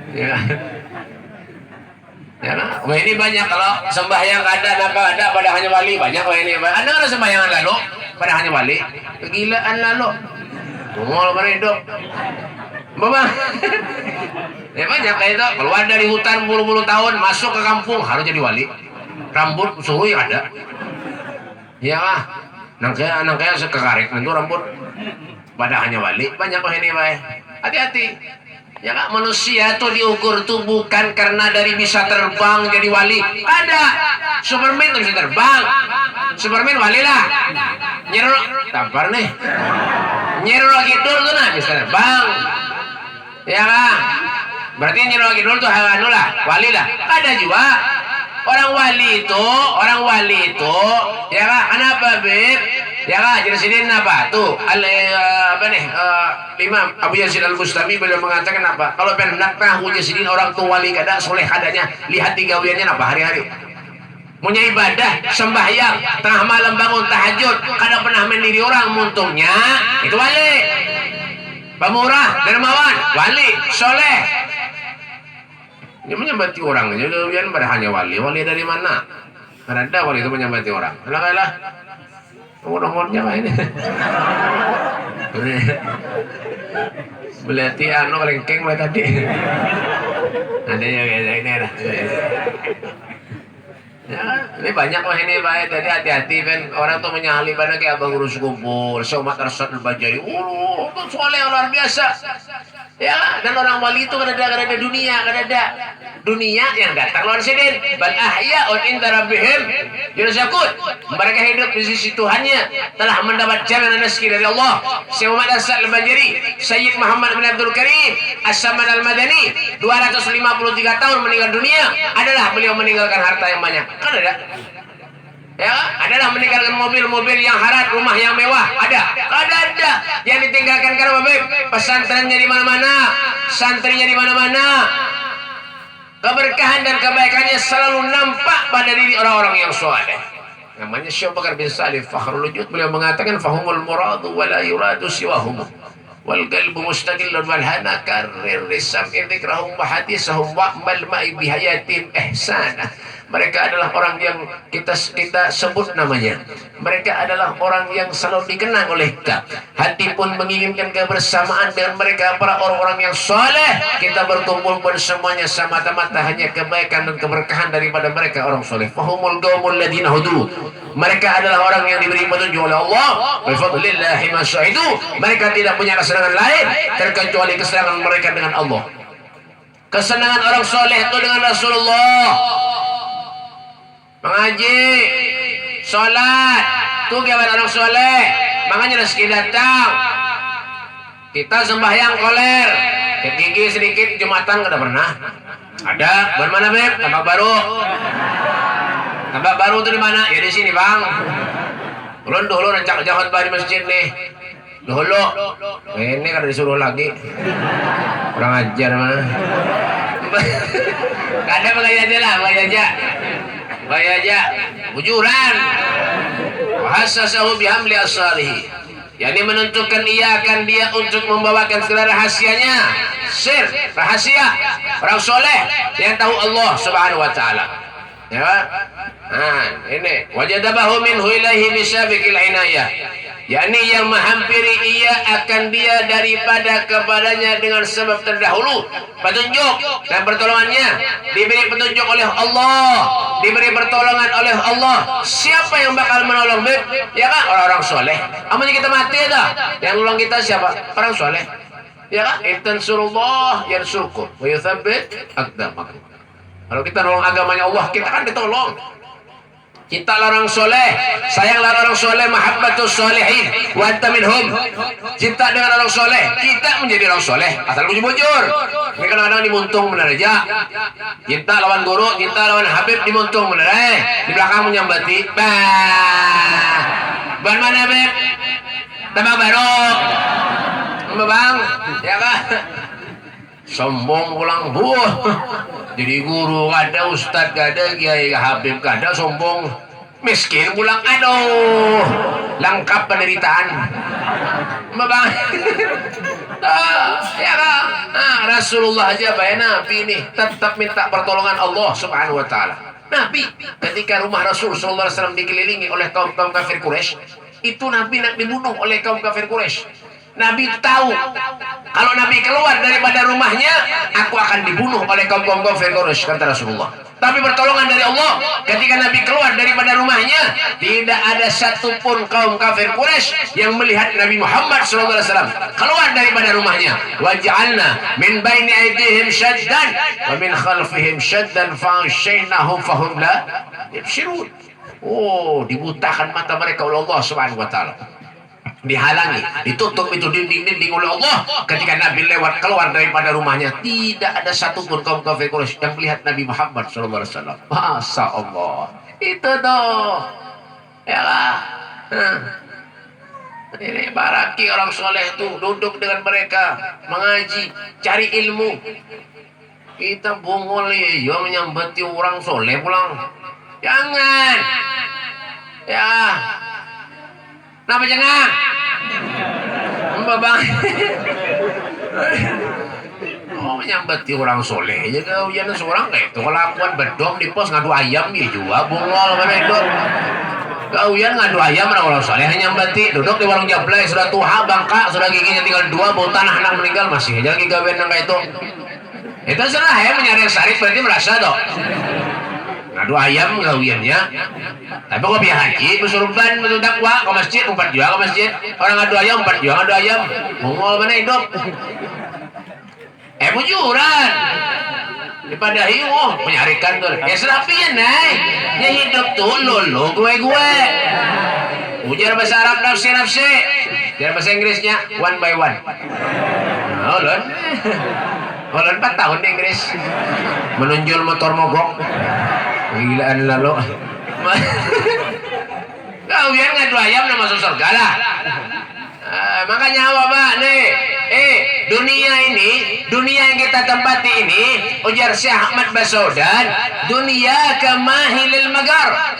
Ya. Ya, nah. Wah ini banyak kalau sembahyang ada pada hanya wali banyak wah ini. Ada nggak sembahyangan lalu pada hanya wali? Kegilaan lalu. Tungol mana hidup? Bapak. Ya banyak kayak itu keluar dari hutan puluh-puluh tahun masuk ke kampung harus jadi wali. Rambut suhu ada. Ya lah. Nangkaya sekekarik itu rambut pada hanya wali banyak wah ini wah. Hati-hati. Ya kak, manusia tuh diukur tuh bukan karena dari bisa terbang jadi wali. Ada Superman tuh bisa terbang. Superman wali lah. Nyerok tampar nih. Nyerok gitu tuh nah bisa terbang. Ya kak. Berarti nyerok gitu tuh anu lah, wali lah. Ada juga orang wali itu ya kak, kenapa beb? Ya kak, jelasin apa tuh? Apa nih? Imam Abu Yazid Al-Bustami beliau mengatakan apa? Kalau pengen tahu jelasin orang tua wali kada soleh adanya, lihat tiga gawiannya apa hari-hari. Punya ibadah, sembahyang, tengah malam bangun tahajud, kada pernah mendiri orang muntungnya, itu wali. Pemurah, dermawan, wali, soleh. Dia menyambati orang aja, kemudian pada hanya wali. Wali dari mana? Karena ada wali itu menyambati orang. Kalah. Nomor-nomornya mah ini. Berarti anu kelengkeng mulai tadi. Ada ya kayak ini ada. Ya, ini banyak wah ini baik. Jadi hati-hati kan orang tuh menyahali pada kayak abang urus kumpul, Somad Arsad Al-Bajari. Itu soleh luar biasa. Ya, dan orang wali itu kada ada dunia yang datang lawan sidin. Bal ahya'un inda rabbihim yurzaqun. Mereka hidup di sisi Tuhannya, telah mendapat jaminan rezeki dari Allah. Syekh Muhammad Arsad Al-Bajari, Sayyid Muhammad bin Abdul Karim As-Samad Al-Madani, 253 tahun meninggal dunia, adalah beliau meninggalkan harta yang banyak. Kan ada? Ya, adalah meninggalkan mobil-mobil yang harat, rumah yang mewah, ada. Ada yang ditinggalkan karena pesantrennya di mana-mana, santrinya di mana-mana. Keberkahan dan kebaikannya selalu nampak pada diri orang-orang yang soleh. Namanya Syekh Bakar bin Salih Fakhrul Wujud, beliau mengatakan fahumul muradu wa la yuradu siwahum. Wal qalbu mustaqillun wal hana karir risam idzikrahum wa hadisahum wa mal ma'i bihayatim ihsana. Mereka adalah orang yang kita sebut namanya. Mereka adalah orang yang selalu dikenang oleh kita. Hati pun menginginkan kebersamaan dengan mereka, para orang-orang yang soleh. Kita berkumpul bersemuanya semata-mata hanya kebaikan dan keberkahan daripada mereka orang soleh. Fahumul qaumul ladina hudu. Mereka adalah orang yang diberi petunjuk oleh Allah. Bifadlillahi masyahidu. Mereka tidak punya kesenangan lain terkecuali kesenangan mereka dengan Allah. Kesenangan orang soleh itu dengan Rasulullah. Mengaji, sholat, itu kegiatan orang soleh. Makanya rezeki datang. Kita sembahyang koler, gigi sedikit Jumatan kada pernah. Ada, mana beb? Tambak baru. Tambak baru itu di mana? Ya di sini bang. Ulun dulu rencana jahat di masjid nih. Dulu, ini kada disuruh lagi. Kurang ajar mana? Kada pakai aja lah, pakai aja. Baik aja, bujuran. Wahasasahu bihamli asalihi. Yani menentukan ia akan dia untuk membawakan segala rahasianya. Sir, rahasia. Orang soleh yang tahu Allah Subhanahu wa taala. Ya. Nah, ini wajadabahu minhu ilaihi bisabiqil inayah. yakni yang menghampiri ia akan dia daripada kepadanya dengan sebab terdahulu petunjuk dan pertolongannya, diberi petunjuk oleh Allah, diberi pertolongan oleh Allah. Siapa yang bakal menolong? Ya kan, orang-orang soleh. Amalnya kita mati dah, yang nolong kita siapa? Orang soleh. Ya kan, intansurullah yansurkum wa yuthabbit aqdamakum. Kalau kita nolong agamanya Allah, kita kan ditolong. Kita larang soleh, sayang larang soleh, mahabbatus solehin, wa anta minhum. Cinta dengan orang soleh, kita menjadi orang soleh. Asal bujur-bujur. Ini kadang-kadang dimuntung benar aja. Cinta lawan guru, cinta lawan habib dimuntung benar. Di belakang menyambati. Ban mana beb? Tambah baru. Bang, ya kan? Sombong pulang buah. Jadi guru kada, ustad kada, kiai habib kada, sombong. Miskin pulang, aduh, lengkap penderitaan. Bang, Ya kan? Rasulullah aja Nabi nih tetap minta pertolongan Allah Subhanahu wa taala. Nabi ketika rumah Rasul sallallahu alaihi wasallam dikelilingi oleh kaum-kaum kafir Quraisy, itu Nabi nak dibunuh oleh kaum kafir Quraisy. Nabi tahu kalau Nabi keluar daripada rumahnya, aku akan dibunuh oleh kaum kafir Quraisy, kata Rasulullah. Tapi pertolongan dari Allah, ketika Nabi keluar daripada rumahnya, tidak ada satupun kaum kafir Quraisy yang melihat Nabi Muhammad SAW keluar daripada rumahnya. Waj'alna min baini aydihim shaddan wa min khalfihim shaddan fa'ashaynahum fahum la yabshirun. Oh, dibutakan mata mereka oleh Allah Subhanahu wa taala. Dihalangi, ditutup itu dinding-dinding oleh Allah. Ketika Nabi lewat keluar daripada rumahnya, tidak ada satupun kaum kafir Quraisy yang melihat Nabi Muhammad SAW. Masya Allah, itu tuh, ya lah. Ini baraki orang soleh tuh duduk dengan mereka mengaji, cari ilmu. Kita bungol ya menyambati orang soleh pulang. Jangan, ya. Kenapa jangan? Bang. Oh, menyambati orang soleh aja kau jangan seorang kayak itu. Kelakuan bedom di pos ngadu ayam ya juga bungol mana itu. Kau yang ngadu ayam orang soleh nyambati duduk di warung jablay sudah tua bangka sudah giginya tinggal 2 bau tanah anak meninggal masih aja lagi gawean kayak itu. Itu salah ya menyari sarif berarti merasa dong. Ngadu ayam gawiannya. Tapi kok biar haji bersurban betul dakwa ke masjid 4 juga ke masjid. Orang ngadu ayam 4 juga ngadu ayam. Mongol mana hidup? Bujuran. Daripada hiu menyarikan tuh. Ya serapian naik. Ya hidup tuh lolo gue. Ujar bahasa Arab nafsi. Ujar bahasa Inggrisnya one by one. Ulun. Ulun 4 tahun di Inggris. Menunjul motor mogok. Gilaan lalu. Kau biar ngadu ayam udah masuk surga lah. Makanya apa nih? Dunia yang kita tempati ini, ujar Syekh Ahmad Basaudan, dunia kamahilil magar.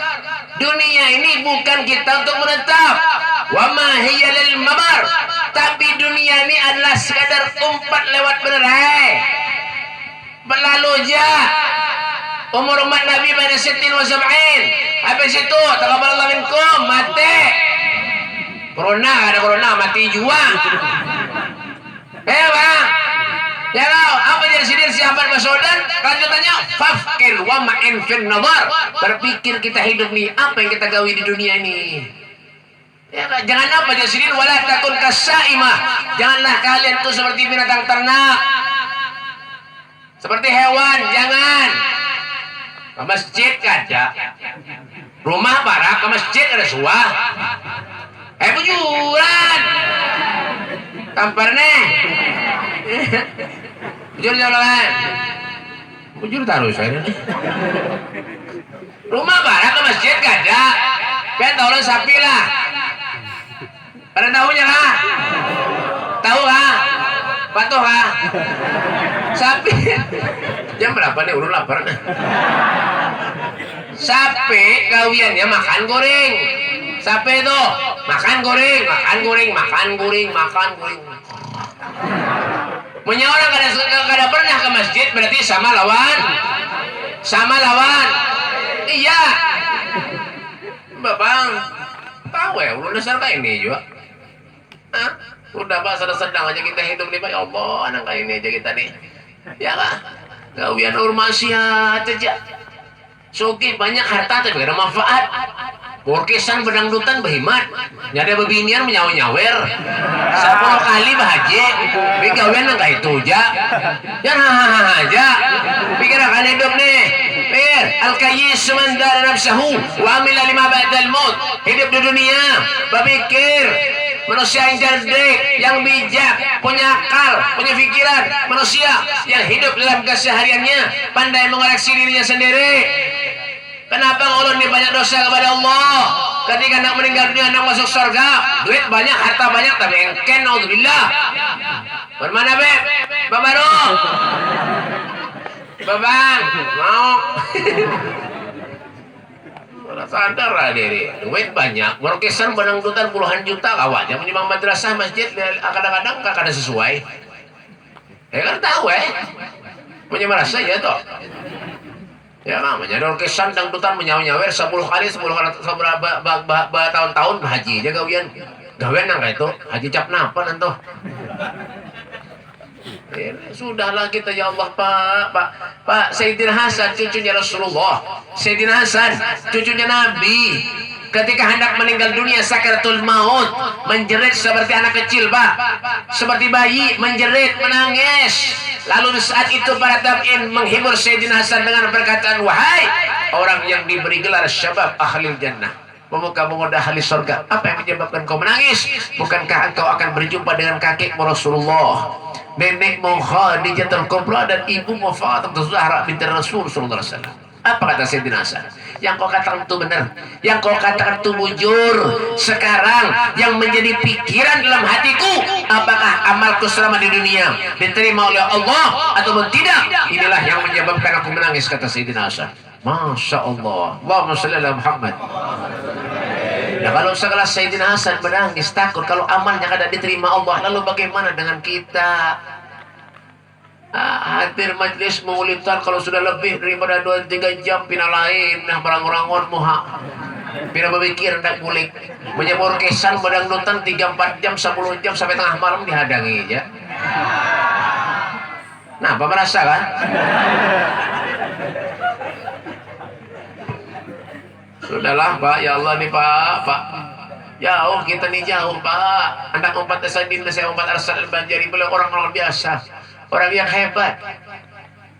Dunia ini bukan kita untuk menetap. Wa ma hiya lil mamar. Tapi dunia ini adalah sekadar umpat lewat benerai. Berlalu aja. Umur umat Nabi pada 60 wa 70. Habis itu taqabbalallahu minkum mati. Corona ada corona mati juga. Bang. Ya kau, apa jadi sini siapa Basaudan? Lanjutannya fafkir wa ma'in fin nazar. Berpikir kita hidup nih, apa yang kita gawi di dunia ini? Ya, jangan apa jadi sini wala takun kasaimah. Janganlah kalian tuh seperti binatang ternak. Seperti hewan, jangan. Ke masjid ada rumah barak, ke masjid ada suah. Bujuran tampar nih. Bujur jalan. Bujur taruh saya. Rumah barak ke masjid gak ada. Pengen tahu orang sapi lah. Pada tahunya kah? Tahu kah? Patuh kah? Sapi. Jam berapa nih? Urun lapar. Sapi gawiannya makan goreng. Sapi itu makan goreng. Punya orang kada pernah ke masjid berarti sama lawan. Iya. Babang tahu ya ulun dasar kayak ini juga. Udah sedang aja kita hidup nih Pak. Ya Allah, anak kayak ini aja kita nih. Ya kah? Gawian urmasiat aja. Soki banyak harta tapi ada manfaat. Orkesan bedangdutan berhemat. Nyada bebinian menyawer-nyawer. 10 kali bahagia. Gawian enggak itu aja. Jangan hahaha aja. Pikir akan hidup nih. Pikir al-kayyis man dara nafsahu wa amila lima ba'dal maut. Hidup di dunia berpikir. Manusia yang cerdik, yang bijak, punya akal, punya pikiran. Manusia yang hidup dalam kesehariannya pandai mengoreksi dirinya sendiri. Kenapa ulun ini banyak dosa kepada Allah? Ketika anak meninggal dunia, anak masuk surga, duit banyak, harta banyak, tapi engken, naudzubillah. Bermana Beb? Babaru? Babang, mau? sadar lah diri, duit banyak, berkesan dangdutan puluhan juta, kawannya menyumbang madrasah masjid, kadang-kadang kada sesuai. Kan tahu punya merasa ya toh. Ya namanya orkesan dangdutan menyawer 10 kali 10 tahun-tahun haji aja gawian nang itu haji cap napa nanto. Sudahlah kita ya Allah Pak Sayyidina Hasan cucunya Rasulullah, Sayyidina Hasan cucunya Nabi, ketika hendak meninggal dunia sakaratul maut menjerit seperti anak kecil Pak, seperti bayi menjerit menangis. Lalu saat itu para tabi'in menghibur Sayyidina Hasan dengan perkataan, wahai orang yang diberi gelar syabab ahlil jannah, pemuka-pemuda ahli surga, apa yang menyebabkan kau menangis? Bukankah engkau akan berjumpa dengan kakekmu Rasulullah, nenekmu Khadijatul Kubra, dan ibumu Fatimah Zahra binti Rasul sallallahu alaihi wasallam? Apa kata Sayyidina Hasan? Yang kau katakan itu benar, yang kau katakan itu bujur. Sekarang yang menjadi pikiran dalam hatiku, apakah amalku selama di dunia diterima oleh Allah ataupun tidak? Inilah yang menyebabkan aku menangis, kata Sayyidina Hasan. Masya Allah, Allahumma shalli ala Muhammad. Nah, kalau sekelas Sayyidina Hasan menangis takut kalau amalnya kada diterima Allah, lalu bagaimana dengan kita? Hadir majlis mengulitan kalau sudah lebih daripada 2-3 jam pina lain, nah barang-orang muha pina berpikir tak kulik menyebur kesan badangdutan 3-4 jam 10 jam sampai tengah malam dihadangi ya. Nah apa merasa kan? Sudahlah Pak, ya Allah nih Pak jauh kita nih jauh Pak. Anak 4 Asadin, saya 4 Arsal Al-Banjari, beliau orang luar biasa, orang yang hebat.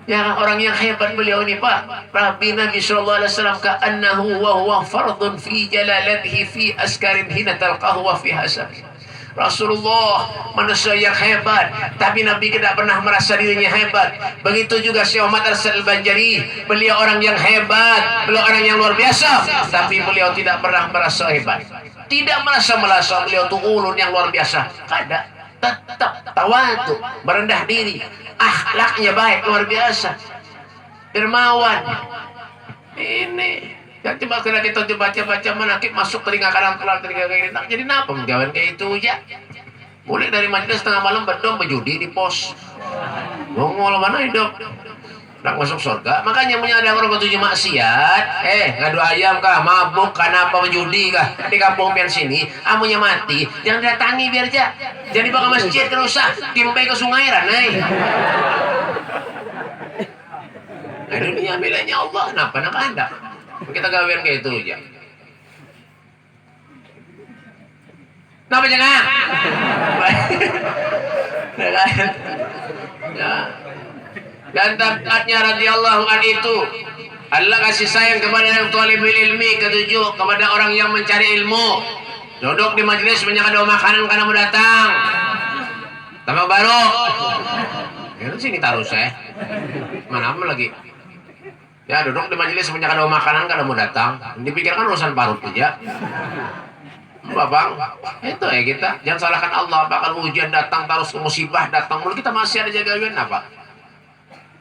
Ya, orang yang hebat beliau ini Pak. Rabbi Nabi sallallahu alaihi wasallam ka'annahu wa huwa fardun fi jalalatihi fi askarin hina talqahu wa fi hasabi. Rasulullah manusia yang hebat, tapi Nabi tidak pernah merasa dirinya hebat. Begitu juga Syekh Muhammad Al-Banjari, beliau orang yang hebat, beliau orang yang luar biasa, tapi beliau tidak pernah merasa hebat, tidak merasa beliau itu ulun yang luar biasa. Kada, tetap tawadu, merendah diri, akhlaknya baik, luar biasa, dermawan. Ini ya, coba kena kita baca-baca menakib masuk telinga kanan keluar telinga kiri, jadi napa menjawab kayak itu ya. Boleh dari majelis tengah malam berdom berjudi di pos, ngomong mana hidup nak masuk surga. Makanya punya ada orang ketujuh maksiat, ngadu ayam kah, mabuk kenapa berjudi kah di kampung pian sini, amunya mati jangan datangi biar aja, jadi bakal masjid terusak timpai ke sungai ranai. Nah dunia miliknya Allah, kenapa nak anda kita gawean kayak itu aja. Kenapa jangan? Dan tabiatnya radhiyallahu an itu Allah kasih sayang kepada yang talibul ilmi. Ketujuh, kepada orang yang mencari ilmu, duduk di majelis banyak ada makanan karena mau datang tambah baru ya sini taruh saya mana lagi. Ya duduk di majelis banyak ada makanan kada mau datang, dipikirkan urusan parut aja. Bang, itu ya kita jangan salahkan Allah. Bakal ujian datang, terus musibah datang, mulu kita masih ada jagain apa?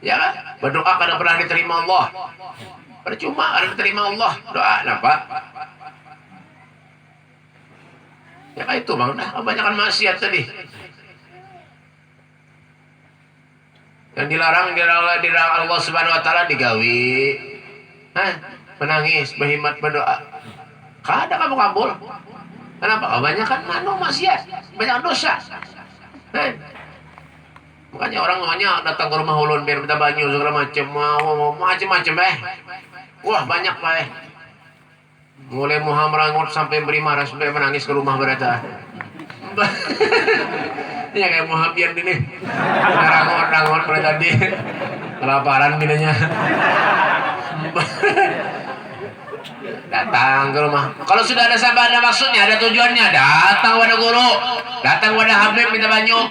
Ya kan? Berdoa kada pernah diterima Allah. Percuma kada diterima Allah. Doa apa? Ya kan itu bang, nah kebanyakan maksiat tadi. Yang dilarang Allah Subhanahu wa taala digawi. Menangis, berhimmat berdoa. Kada kamu kabul. Kenapa? Kebanyakan maksiat, banyak dosa. Makanya orang namanya datang ke rumah ulun biar minta banyu segala macam wah banyak Pak mulai muha merangut sampai beri marah sampai menangis ke rumah berada. Ya kayak muhabian ini rangut pada tadi kelaparan minanya. Datang ke rumah. Kalau sudah ada sabar, ada maksudnya, ada tujuannya, datang pada guru, datang pada Habib minta banyu.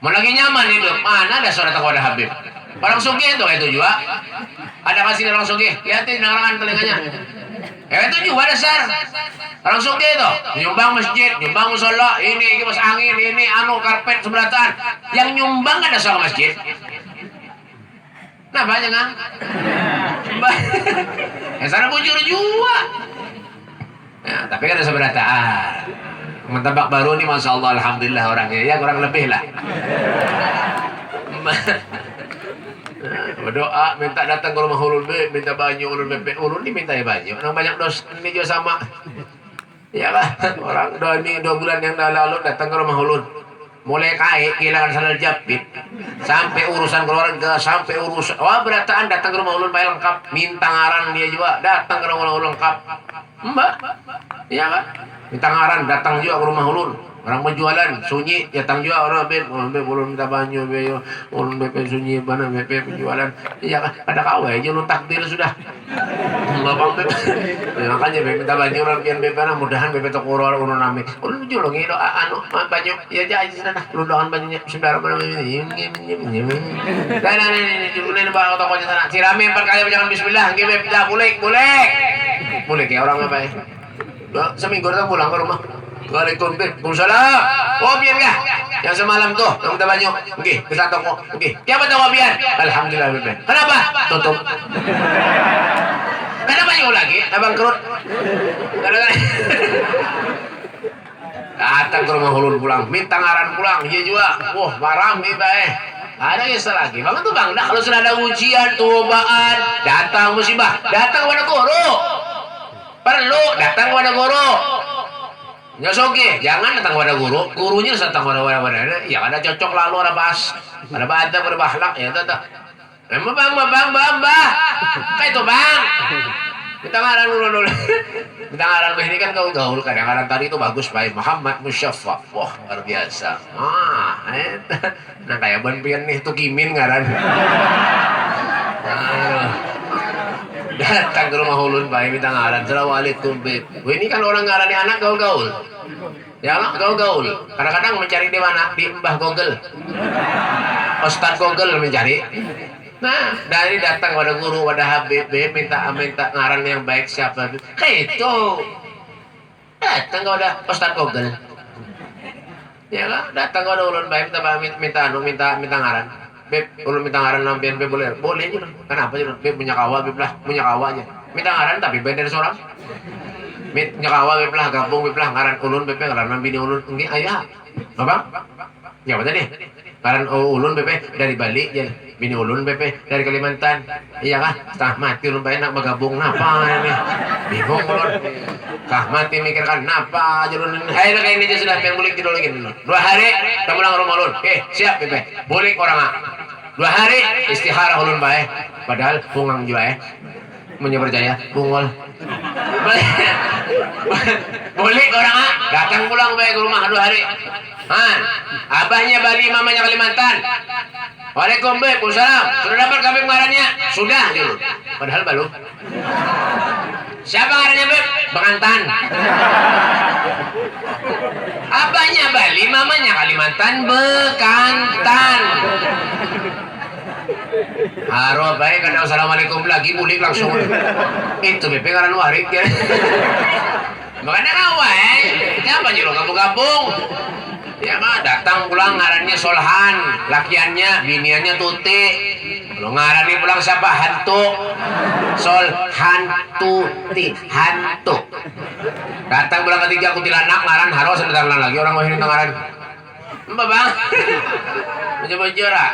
Mau lagi nyaman hidup, mana ada suara datang pada Habib. Orang sugih itu kayak itu juga. Ada kasih orang sugih, lihatin dengaran telinganya. Itu juga dasar. Orang sugih itu, nyumbang masjid, nyumbang musola, ini kipas angin, ini karpet seberatan. Yang nyumbang ada soal masjid. Nah banyak kan? Sana bujur juga. Ya, tapi kan ada seberataan. Mentabak baru nih, masya Allah, alhamdulillah orangnya ya kurang lebih lah. Berdoa minta datang ke rumah ulun be, minta banyu ulun be, ulun ini minta ya banyu. Orang banyak dos ini juga sama. Ya lah, orang 2 bulan yang lalu datang ke rumah ulun. Mulai kaya kehilangan sandal jepit, sampai urusan keluarga, sampai urusan berataan datang ke rumah ulun baik lengkap, minta ngaran dia juga datang ke rumah ulun lengkap. Mbak, iya kan? Minta ngaran datang juga ke rumah ulun. Orang penjualan sunyi datang juga orang be ulun minta banyu be ulun be sunyi mana be penjualan. Iya kan? Ada kau aja ulun takdir sudah. Babang be. Makanya be minta banyu orang pian be mana mudahan be toko ulun nami. Ulun julungi doa anu banyu ya aja sana ulun doakan banyunya saudara mana ini. Nah ini julungi bawa tokonya sana. Sirami 4 kali jangan bismillah nggih be boleh. Boleh kayak orang apa ya? Seminggu datang pulang ke rumah. Waalaikumsalam. Oh biar kah? Yang semalam tuh, yang minta banyu. Oke, kita toko. Oke, siapa toko biar? Alhamdulillah biar. Kenapa? Tutup. Kenapa banyu lagi? Abang kerut. Datang ke rumah ulun pulang, minta ngaran pulang. Iya juga. Wah, marah nih bae. Ada yang lagi. Bang tuh bang, kalau sudah ada ujian, cobaan, datang musibah, datang kepada guru. Perlu datang kepada guru. Nyosoge, jangan datang kepada guru, gurunya datang kepada ya ada cocok lalu ada bahas, ada baca berbahlak ya tetap. Emang bang, kayak itu bang. Kita ngaran dulu. Kita ngaran ini kan kau gaul kadang-kadang tadi itu bagus baik Muhammad Musyaffa. Wah luar biasa. Nah kayak ban pian nih tuh Kimin ngaran. Datang ke rumah ulun baik minta ngaran. Assalamualaikum beb. Ini kan orang ngarani anak gaul-gaul. Ya gaul-gaul. Kadang-kadang mencari di mana? Di Mbah Google. Ustaz Google mencari. Nah, dari datang pada guru, pada Habib, minta ngaran yang baik siapa? Kayak itu. Datang kepada Ustaz Google. Ya kan? Datang kepada ulun baik minta ngaran. Beb, ulun minta ngaran lampian beb boleh juga. Kenapa juga? Beb punya kawa, beb lah, punya kawanya. Minta ngaran tapi beda dari seorang. Punya kawa beb lah, gabung beb lah, ngaran ulun beb ngaran bini ulun. Ini ayah. Abang? Ya apa tadi? Ngaran ulun beb dari Bali ya. Bini ulun beb dari Kalimantan. Iya kah? Tah mati ulun bae nak bergabung napa ini? Bingung ulun. Kah mati mikirkan napa ulun. Hai kayak ini sudah pengen bulik tidur lagi dulu. 2 hari kita pulang ke rumah ulun. Siap beb. Bulik orang ah. 2 hari istihara ulun bae. Padahal pungang juga percaya bungol. Boleh orang datang pulang bae ke rumah 2 hari. Abahnya Bali, mamanya Kalimantan. Waalaikumsalam. Sudah dapat kami ngarannya? Sudah dulu. Padahal belum. Siapa ngarannya beb? Pengantan. Abahnya Bali, mamanya Kalimantan, bekantan. Haro baik kada assalamualaikum lagi bulik langsung. Itu bebe ngaran warik ya. Makanya kawa siapa nyuruh gabung-gabung? Ya mah datang pulang ngarannya Solhan, lakiannya biniannya Tuti. Kalau ngarani pulang siapa? Hantu. Solhan Tuti, hantu. Datang pulang ketiga kuntilanak ngaran haro sebentar lagi orang mau ngaran. Mbak bang, bujur-bujur lah.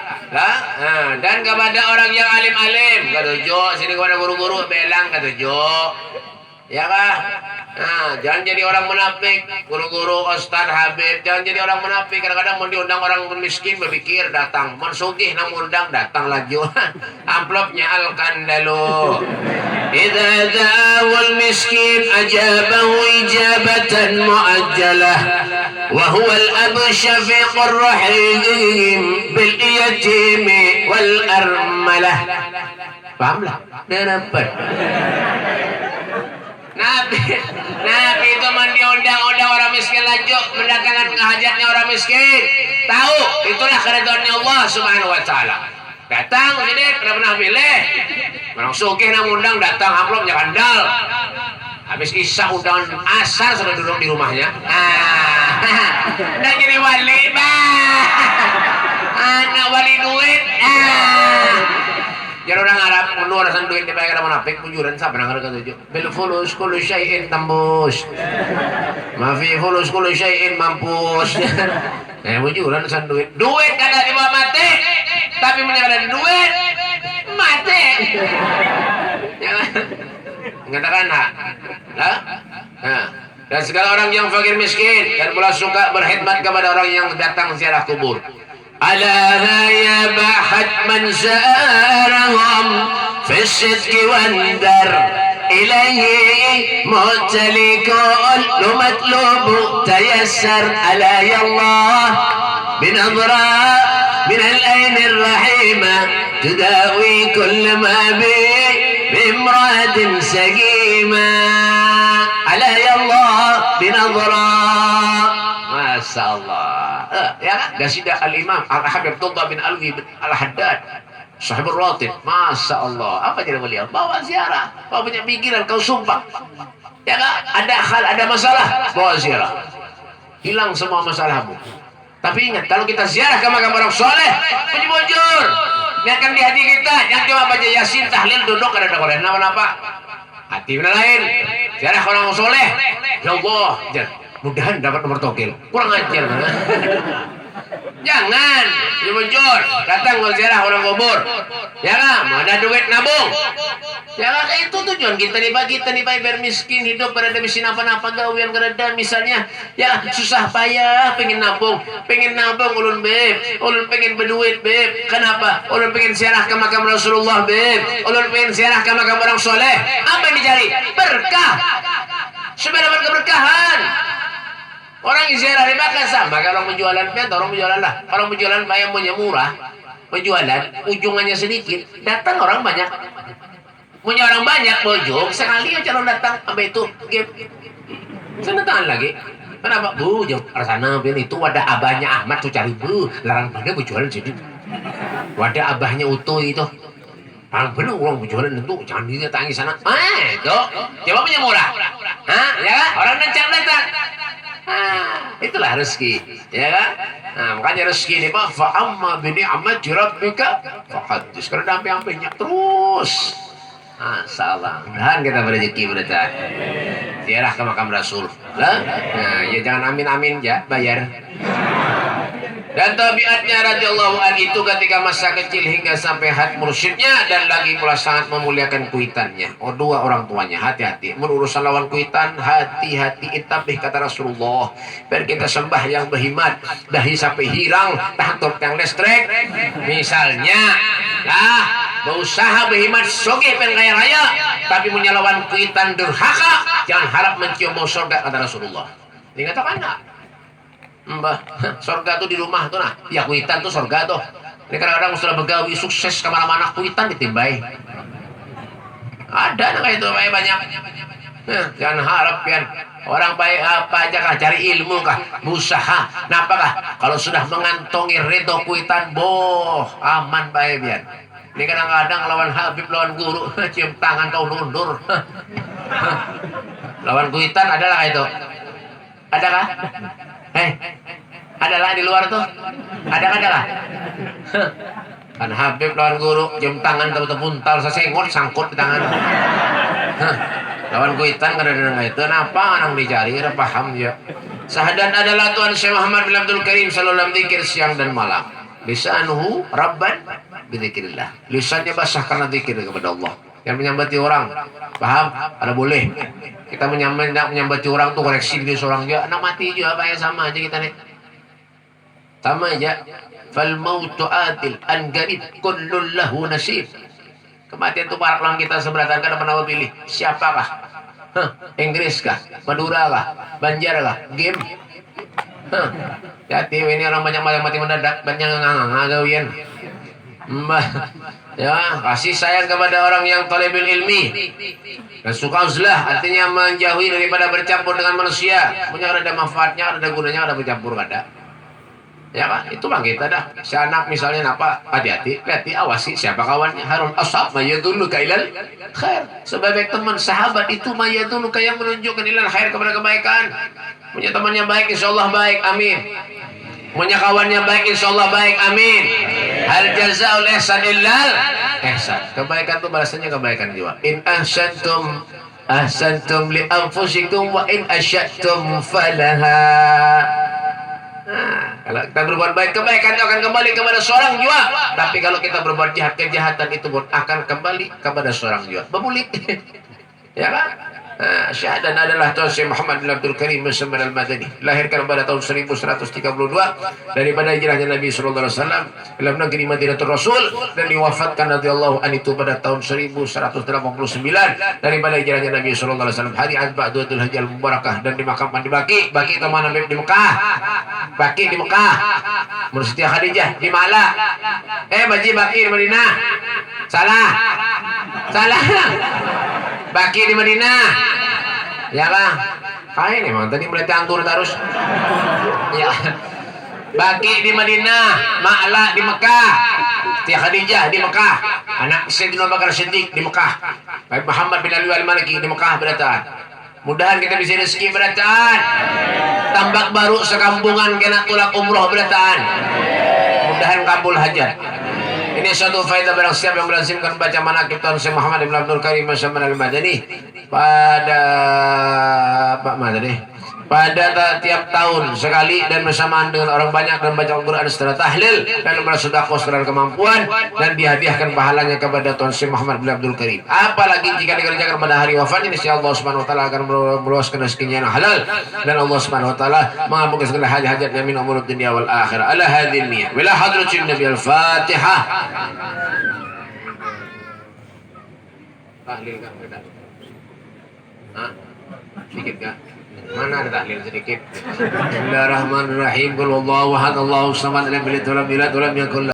Dan kepada orang yang alim-alim, katujo. Sini kepada guru-guru belang katujo. Ya kah? Jangan jadi orang munafik, guru-guru, Ustaz, Habib. Jangan jadi orang munafik. Kadang-kadang mau diundang orang miskin berpikir datang, mensugih nang undang datang lagi. Amplopnya al-kandalu. Idza da'awal miskin ajabahu ijabatan muajjalah wa huwa al-ab syafiqur rahim bil yatimi wal armalah. Pahamlah? Dapat. Nabi itu mendiundang-undang orang miskin lanjut mendatangkan hajatnya orang miskin. Tahu itulah keridhaannya Allah Subhanahu wa taala. Datang sini pernah pilih. Orang sugih nang undang datang amplopnya kandal. Habis isya undangan asar sudah duduk di rumahnya. Udah jadi wali, anak wali duit. Jero luar san duit dipakai ka munafik bujuran sa nang katujuh. Bil fulus kullu syai'in tembus. Mafi fulus kullu syai'in mampus. Bujuran san duit. Duit kada dibawa mati. Tapi menyerah duit mati. Mengatakan dan segala orang yang fakir miskin dan pula suka berkhidmat kepada orang yang datang ziarah kubur. Ala ya bahat man sa'arahum fi sidqi wan dar ilayhi mutalikul matlubu tayassar ala ya Allah binadra min al-ayn ar-rahima tudawi kull ma bi bimradin sagima ala ya Allah binadra. Masya Allah. Ya kan? Gasidah Al-Imam Al-Habib Abdullah bin Alwi bin Al-Haddad Sahibul Ratib. Masya Allah. Apa jadi beliau? Bawa ziarah. Bawa banyak pikiran. Kau sumpah. Ya kan? Ada hal, ada masalah. Bawa ziarah. Hilang semua masalahmu. Tapi ingat, kalau kita ziarah ke makam orang soleh, bujur. Biarkan di hati kita. Yang cuma baca Yasin, tahlil, duduk, ada orang apa-apa. Hati benar lain. Ziarah orang soleh. Ya Allah. Mudahan dapat nomor togel. Kurang ajar. Jangan jujur datang ke ziarah orang kubur. Ya kan? Ada duit nabung. Ya kan? Itu tujuan kita nih biar miskin hidup berada miskin apa-apa gawian kereda misalnya. Ya susah payah pengen nabung ulun beb. Ulun pengen berduit beb. Kenapa? Ulun pengen ziarah ke makam Rasulullah beb. Ulun pengen ziarah ke makam orang soleh. Apa yang dicari? Berkah. Supaya dapat keberkahan. Orang ziarah di Makkah sama kalau orang penjualan orang penjualan lah. Orang penjualan bayar punya murah, penjualan ujungannya sedikit, datang orang banyak. Punya orang banyak bojong sekali aja orang datang sampai itu game. Saya datang lagi. Kenapa? Bu, jauh sana itu wadah abahnya Ahmad tuh cari bu, larang pada berjualan jadi. Wadah abahnya utuh itu. Larang bener orang berjualan itu jangan didatangi sana. Itu coba punya murah. Ya kan? Orang datang. Itulah rezeki, ya kan? Makanya rezeki ini Pak, fa amma bi ni'mati rabbika fahaddits. Karena dampai-dampainya terus. Salah. Dan kita berrezeki berita. Ziarah ke makam Rasul. Ya jangan amin-amin ya, bayar. Dan tabiatnya radhiyallahu anhu itu ketika masa kecil hingga sampai had mursyidnya dan lagi pula sangat memuliakan kuitannya. Dua orang tuanya, hati-hati menurusan lawan kuitan, hati-hati itabih kata Rasulullah. Biar kita sembah yang berhimat, dahi sampai hirang, takut yang listrik. Misalnya, berusaha berhimat soge pen kaya raya, tapi menyelawan kuitan durhaka, jangan harap mencium bau surga kata Rasulullah. Ini katakan enggak? Mbah, surga tuh di rumah tuh nah. Ya kuitan tuh surga tuh. Ini kadang-kadang sudah begawi sukses kemana-mana kuitan ditimbai. Ada kayak itu banyak. Jangan harap ya. Orang baik apa aja kah cari ilmu kah, berusaha. Kenapa kah? Kalau sudah mengantongi ridho kuitan, aman baik biar. Ini kadang-kadang lawan Habib, lawan guru, cium tangan kau undur. Lawan kuitan adalah itu. Adakah? Adalah di luar tuh. Adalah. Kan Habib lawan guru, jam tangan terpuntal sesengot sangkut di tangan. Lawan kuitan kadang-kadang itu. Kenapa orang dicari? Udah paham ya. Sahadan adalah Tuhan Syekh Muhammad bin Abdul Karim selalu zikir siang dan malam. Lisanuhu rabban bidzikrillah. Lisannya basah karena zikir kepada Allah. Yang menyambati orang, paham? Ada boleh. Kita menyambati orang tuh koreksi diri seorang juga. Anak mati juga apa ya sama aja kita nih. Sama aja. Fal mautu atil an garib kullun lahu nasib. Kematian itu para kelam kita seberatan kada pernah pilih. Siapakah? Inggris kah? Madura kah? Banjar kah? Game. Jadi ini orang banyak mati mendadak, banyak ngagawian. Ya, kasih sayang kepada orang yang talibul ilmi dan suka uzlah, artinya menjauhi daripada bercampur dengan manusia. Punya ada manfaatnya, ada gunanya, ada bercampur kada. Ya kan? Itu bang kita dah. Si anak misalnya apa? Hati-hati, awasi siapa kawannya. Harun ashab mayadulu kailal khair. Sebagai teman sahabat itu mayadulu yang menunjukkan ilal khair kepada kebaikan. Punya temannya baik, insyaallah baik, amin. Punya kawannya baik, insyaallah baik, amin. Hal jazaa'ul ihsan illal ihsan. Kebaikan itu balasannya kebaikan juga. In ahsantum li anfusikum wa in asyatum falaha. Nah, kalau kita berbuat baik, kebaikan itu akan kembali kepada seorang juga. Tapi kalau kita berbuat jahat, kejahatan itu pun akan kembali kepada seorang juga. Berbulik. Ya kan? Nah, syahadan adalah Tuan Syekh Muhammad bin Abdul Karim Musamman Al-Madani, lahirkan pada tahun 1132 daripada hijrahnya Nabi sallallahu alaihi wasallam dalam negeri Madinatul Rasul, dan diwafatkan radhiyallahu anhu itu pada tahun 1189 daripada hijrahnya Nabi sallallahu alaihi wasallam, hari Arba'atul Hajjal Mubarakah, dan dimakamkan di Baqi. Baqi itu mana? Di Mekah. Baqi di Mekah. Menurut Siti Khadijah di Ma'la. Baqi di Madinah. Salah. Baqi di Madinah. Ya bang, kain emang tadi mulai anggur terus. Ya, Baqi di Madinah, Ma'la di Mekah, Siti Khadijah di Mekah, anak Sayyidina Abu Bakar Siddiq di Mekah, Baik Muhammad bin Ali Al-Maliki di Mekah berataan. Mudahan kita bisa rezeki berataan. Tambak baru sekampungan kena tulak umroh berataan. Mudahan kabul hajat. Ini suatu faedah barang siapa yang melazimkan baca manaqib Tuan Syekh Muhammad bin Abdul Karim Musamman Al-Madani pada tiap tahun sekali, dan bersamaan dengan orang banyak, dan baca Al-Quran secara tahlil dan bersedekah secara kemampuan, dan dihadiahkan pahalanya kepada Tuan Syekh Muhammad bin Abdul Karim. Apalagi jika dikerjakan pada hari wafatnya, insya Allah Subhanahu wa taala akan meluaskan rezekinya yang halal, dan Allah Subhanahu wa taala mengampuni segala hajat-hajatnya min umur dunia wal akhirah. Ala hadhihi niyyah wala hadratin Nabi al-Fatihah. Tahlil kan beda. Sedikit kah? Mana ada tahlil sedikit? Bismillahirrahmanirrahim. Qul huwallahu ahad, Allahus samad, lam yalid walam yulad walam yakul